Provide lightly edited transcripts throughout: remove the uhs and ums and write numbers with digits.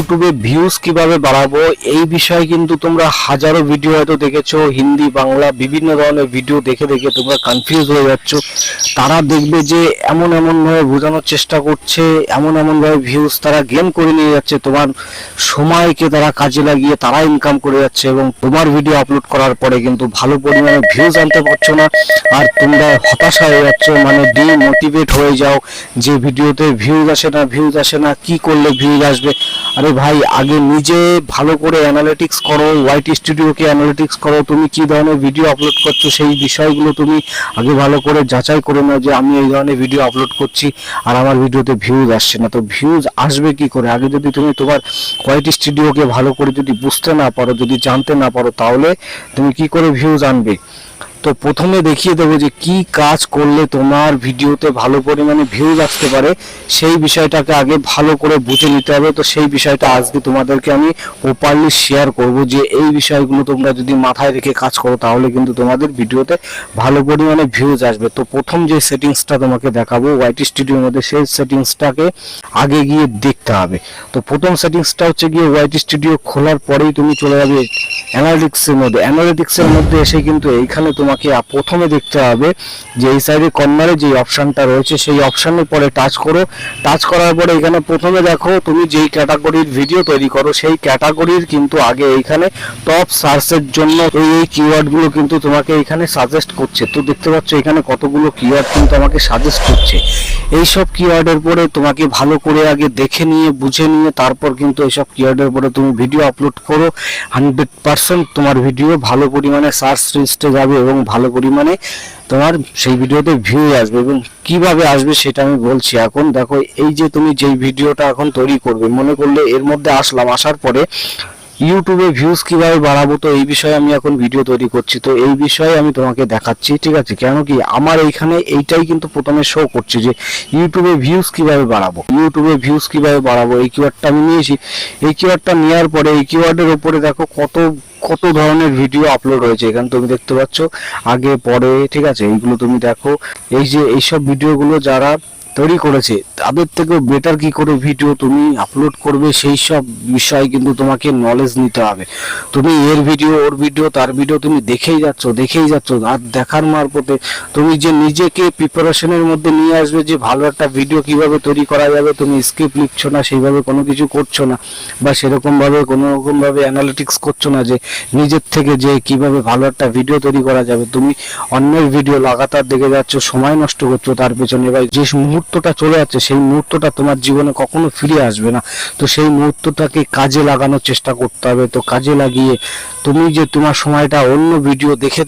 ইউটিউবে ভিউজ কিভাবে বাড়াবো এই বিষয়ে কিন্তু তোমরা হাজারো ভিডিও হয়তো দেখেছো, হিন্দি বাংলা বিভিন্ন ধরনের ভিডিও দেখে দেখে তোমরা কনফিউজ হয়ে যাচ্ছ। তারা দেখবে যে এমন ভাবে বোঝানোর চেষ্টা করছে, এমন ভাবে ভিউজ তারা গেইন করে নিয়ে যাচ্ছে, তোমার সময়কে তারা কাজে লাগিয়ে তারা ইনকাম করে যাচ্ছে এবং তোমার ভিডিও আপলোড করার পরে কিন্তু ভালো পরিমাণে ভিউজ আনতে পারছো না। আর তোমরা হতাশা হয়ে যাচ্ছ, মানে ডিমোটিভেট হয়ে যাও যে ভিডিওতে ভিউজ আসে না, কি করলে ভিউজ আসবে। আরে ভাই, আগে নিজে ভালো করে অ্যানালিটিক্স করো, ওয়াইটি স্টুডিওকে অ্যানালিটিক্স করো, তুমি কি ধরনের ভিডিও আপলোড করছো সেই বিষয়গুলো তুমি আগে ভালো করে যাচাই করে নাও যে আমি এই ধরনের ভিডিও আপলোড করছি আর আমার ভিডিওতে ভিউজ আসছে না। তো ভিউজ আসবে কি করে? আগে যদি তুমি তোমার ওয়াইটি স্টুডিওকে ভালো করে যদি বুঝতে না পারো, যদি জানতে না পারো, তাহলে তুমি কি করে ভিউজ আনবে? তো প্রথমে দেখিয়ে দেবো যে কি কাজ করলে তোমার ভিডিওতে ভালো পরিমাণে ভিউজ আসতে পারে, সেই বিষয়টাকে আগে ভালো করে বুঝে নিতে হবে। তো সেই বিষয়টা আজকে তোমাদেরকে আমি প্রপারলি শেয়ার করব যে এই বিষয়গুলো তোমরা যদি মাথায় রেখে কাজ করো তাহলে কিন্তু তোমাদের ভিডিওতে ভালো পরিমাণে ভিউজ আসবে। তো প্রথম যে সেটিংসটা তোমাকে দেখাবো ওয়াইটি স্টুডিওর মধ্যে, সেই সেটিংসটাকে আগে গিয়ে দেখতে হবে। তো প্রথম সেটিংসটা হচ্ছে গিয়ে ওয়াইটি স্টুডিও খোলার পরেই তুমি চলে যাবে অ্যানালিটিক্সের মধ্যে এসে কিন্তু এইখানে তোমাকে প্রথমে দেখতে হবে যে এই সাইডে কর্নারে যে অপশনটা রয়েছে সেই অপশনের পরে টাচ করো। টাচ করার পরে এখানে প্রথমে দেখো তুমি যেই ক্যাটাগরির ভিডিও তৈরি করো সেই ক্যাটাগরির কিন্তু আগে এইখানে টপ সার্চের জন্য এই কিওয়ার্ডগুলো কিন্তু তোমাকে এখানে সাজেস্ট করছে। তো দেখতে পাচ্ছ এখানে কতগুলো কিওয়ার্ড কিন্তু আমাকে সাজেস্ট করছে। এইসব কিওয়ার্ডের পরে তোমাকে ভালো করে আগে দেখে নিয়ে বুঝে নিয়ে তারপর কিন্তু এইসব কিওয়ার্ডের পরে তুমি ভিডিও আপলোড করো। 100% তোমার ভিডিও ভালো পরিমাণে সার্চ লিস্টে যাবে এবং ভালো পরিমাণে তোমার সেই ভিডিওতে ভিউ আসবে। এবং কিভাবে আসবে সেটা আমি বলছি। এখন দেখো, এই যে তুমি যেই ভিডিওটা এখন তৈরি করবে, মনে করলে এর মধ্যে আসার পরে ইউটিউবে ভিউজ কিভাবে বাড়াবো, তো এই বিষয়ে আমি এখন ভিডিও তৈরি করছি। তো এই বিষয়ে আমি তোমাকে দেখাচ্ছি, ঠিক আছে? কেন কি আমার এইখানে এইটাই কিন্তু প্রথমে শো করছে যে ইউটিউবে ভিউজ কিভাবে বাড়াবো, এই কিওয়ার্ডটা আমি নিয়েছি। এই কিওয়ার্ডটা নেওয়ার পরে এই কিওয়ার্ডের উপরে দেখো কত ধরনের ভিডিও আপলোড হয়েছে। এখানে তুমি দেখতে পাচ্ছ আগে পরে, ঠিক আছে? এইগুলো তুমি দেখো, এই যে এইসব ভিডিওগুলো যারা তৈরি করেছে তাদের থেকেও বেটার কি করে ভিডিও তুমি আপলোড করবে সেই সব বিষয়ে কিন্তু তোমাকে নলেজ নিতে হবে। তুমি এর ভিডিও, ওর ভিডিও, তার ভিডিও তুমি দেখেই যাচ্ছ আর দেখার মারফতে তুমি যে নিজেকে প্রিপারেশনের মধ্যে নিয়ে আসবে যে ভালো একটা ভিডিও কিভাবে তৈরি করা যাবে, তুমি স্ক্রিপ্ট লিখছো না, সেইভাবে কোনো কিছু করছো না, বা সেরকমভাবে কোনো রকমভাবে অ্যানালিটিক্স করছো না যে নিজের থেকে যে কিভাবে ভালো একটা ভিডিও তৈরি করা যাবে। তুমি অন্যের ভিডিও লাগাতার দেখে যাচ্ছ, সময় নষ্ট করছো তার পেছনে, বা যে মুহূর্তটা চলে যাচ্ছে সেই মুহূর্তটা তোমার জীবনে কখনো ফিরে আসবে না। তো সেই মুহূর্তটাকে কাজে লাগানোর চেষ্টা করতে হবে। তো কাজে লাগিয়ে তুমি যে তোমার সময়টা অন্য ভিডিও দেখে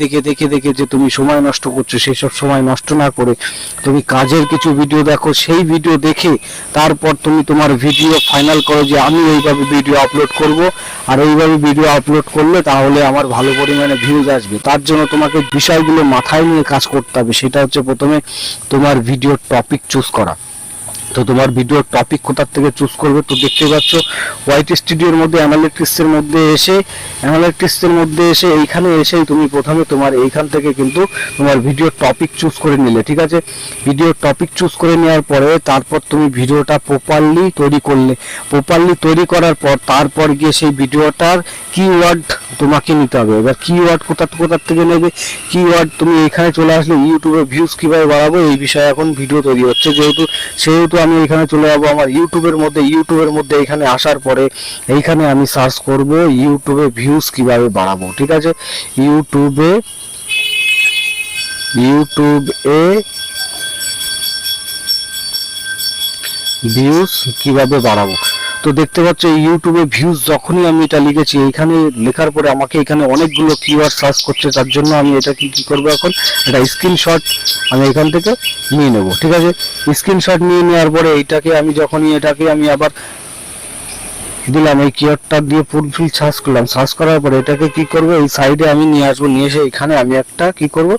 যে তুমি সময় নষ্ট করছো, সেই সব সময় নষ্ট না করে তুমি কাজের কিছু ভিডিও দেখো, সেই ভিডিও দেখে তারপর তুমি তোমার ভিডিও ফাইনাল করো যে আমি এইভাবে ভিডিও আপলোড করব, আর এইভাবে ভিডিও আপলোড করলে তাহলে আমার ভালো পরিমাণে ভিউজ আসবে। তার জন্য তোমাকে বিষয়গুলো মাথায় নিয়ে কাজ করতে হবে। সেটা হচ্ছে প্রথমে তোমার ভিডিওর টপিক চুজ করা। তো তোমার ভিডিওর টপিক কোথা থেকে চুজ করবে, তো দেখতে পাচ্ছ ওয়াইটি স্টুডিওর মধ্যে অ্যানালিটিক্সের মধ্যে এসে এইখানে এসেই তুমি প্রথমে তোমার এইখান থেকে কিন্তু তোমার ভিডিওর টপিক চুজ করে নিলে, ঠিক আছে? ভিডিওর টপিক চুজ করে নেওয়ার পরে তারপর তুমি ভিডিওটা প্রপারলি তৈরি করার পর তারপর গিয়ে সেই ভিডিওটার কিওয়ার্ড তোমাকে নিতে হবে। এবার কিওয়ার্ড কোথা থেকে নেবে? কিওয়ার্ড তুমি এখানে চলে আসলে ইউটিউবে ভিউজ কিভাবে বাড়াবো এই বিষয়ে এখন ভিডিও তৈরি হচ্ছে, সেহেতু আমি এখানে চলে যাবো আমার ইউটিউবের মধ্যে। এখানে আসার পরে এইখানে আমি সার্চ করব ইউটিউবে ভিউজ কিভাবে বাড়াবো, ঠিক আছে? ইউটিউবে ভিউজ কিভাবে বাড়াবো। তো দেখতে পাচ্ছ ইউটিউবে ভিউজ যখনই আমি এটা লিখেছি, এইখানে লেখার পরে আমাকে এখানে অনেকগুলো কিওয়ার্ড সার্চ করছে। তার জন্য আমি এটা কি করবো, এখন এটা স্ক্রিনশট আমি এখান থেকে নিয়ে নেবো, ঠিক আছে? স্ক্রিনশট নিয়ে নেওয়ার পরে এইটাকে আমি যখনই এটাকে আমি আবার দিলাম, এই কিওয়ার্ডটা দিয়ে ফুলফিল সার্চ করার পরে এটাকে কি করবো, এই সাইডে আমি নিয়ে আসবো, নিয়ে এসে এখানে আমি একটা কি করব,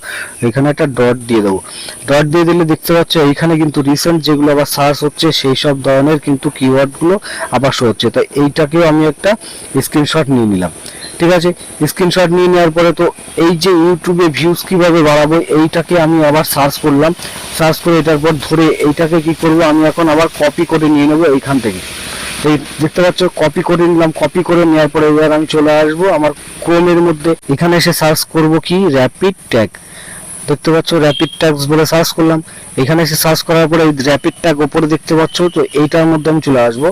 এখানে একটা ডট দিয়ে দেবো। ডট দিয়ে দিলে দেখতে পাচ্ছ এইখানে কিন্তু রিসেন্ট যেগুলো আবার সার্চ হচ্ছে সেই সব ধরনের কিন্তু কিওয়ার্ডগুলো আবার শো হচ্ছে। তো এইটাকেও আমি একটা স্ক্রিনশট নিয়ে নিলাম, ঠিক আছে? স্ক্রিনশট নিয়ে নেওয়ার পরে তো এই যে ইউটিউবে ভিউজ কিভাবে বাড়াবো এইটাকে আমি আবার সার্চ করলাম। সার্চ করে এটার পর ধরে এইটাকে কি করবো, আমি এখন আবার কপি করে নিয়ে নেবো এইখান থেকে। তো এই দেখতে পাচ্ছ কপি করে নিলাম, কপি করে নেওয়ার পরে এবার আমি চলে আসবো আমার ক্রোমের মধ্যে, এখানে এসে সার্চ করব কি র্যাপিড ট্যাগ, দেখতে পাচ্ছ র্যাপিড ট্যাগস বলে সার্চ করলাম, এখানে এসে সার্চ করার পরে এই র্যাপিড ট্যাগ উপরে দেখতে পাচ্ছ, তো এইটার মধ্যে আমি চলে আসবো,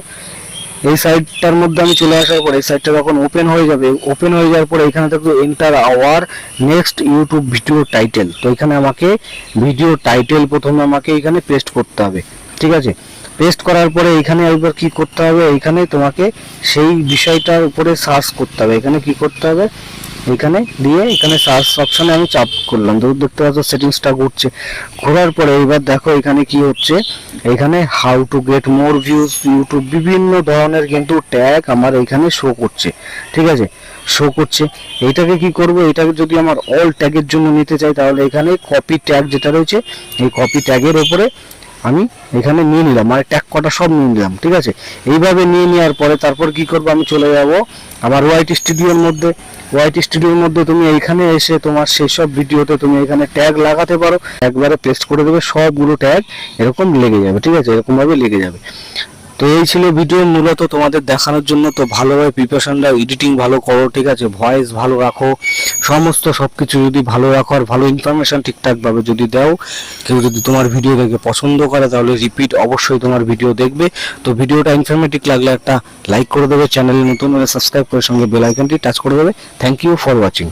এই সাইটটার মধ্যে আমি চলে আসার পরে এই সাইটটা যখন ওপেন হয়ে যাবে, ওপেন হয়ে যাওয়ার পরে এখানে দেখো enter hour next YouTube video title, তো এখানে আমাকে ভিডিও টাইটেল প্রথমে আমাকে এখানে পেস্ট করতে হবে, ঠিক আছে। পেস্ট করার পরে এখানে একবার কি করতে হবে, এখানে তোমাকে সেই বিষয়টার উপরে সার্চ করতে হবে, এখানে কি করতে হবে, এখানে দিয়ে এখানে সার্চ অপশনে আমি চাপ করলাম, তো দেখতে পাচ্ছ সেটিংসটা ঘুরছে, ঘোরার পরে এবার দেখো এখানে কি হচ্ছে, এখানে how to get more views YouTube বিভিন্ন ধরনের কিন্তু ট্যাগ আমার এখানে শো করছে, ঠিক আছে, শো করছে। এইটাকে কি করব, এটাকে যদি আমার অল ট্যাগের জন্য নিতে চাই তাহলে এখানে কপি ট্যাগ যেটা রয়েছে এই কপি ট্যাগের উপরে আমি এখানে নিয়ে নিলাম, মানে ট্যাগ কটা সব নিয়ে নিলাম, ঠিক আছে। এইভাবে নিয়ে নেওয়ার পরে তারপর কি করব, আমি চলে যাব আমার ওয়াইটি স্টুডিওর মধ্যে, ওয়াইটি স্টুডিওর মধ্যে তুমি এইখানে এসে তোমার সেই সব ভিডিওতে তুমি এখানে ট্যাগ লাগাতে পারো, একবারে পেস্ট করে দেবে, সবগুলো ট্যাগ এরকম লেগে যাবে, ঠিক আছে, এরকম ভাবে লেগে যাবে। তো এই ছিল ভিডিও মূলত তোমাদের দেখানোর জন্য, তো ভালোভাবে প্রিপারেশন দাও, এডিটিং ভালো করো, ঠিক আছে, ভয়েস ভালো রাখো, সমস্ত সবকিছু যদি ভালো রাখো আর ভালো ইনফরমেশন ঠিকঠাক ভাবে যদি দাও, কেউ যদি তোমার ভিডিও দেখে পছন্দ করে তাহলে রিপিট অবশ্যই তোমার ভিডিও দেখবে। তো ভিডিওটা ইনফরমেটিভ লাগলে একটা লাইক করে দেবে, চ্যানেলে নতুন হলে সাবস্ক্রাইব করে সঙ্গে বেল আইকনটি টাচ করে দেবে। Thank you for watching.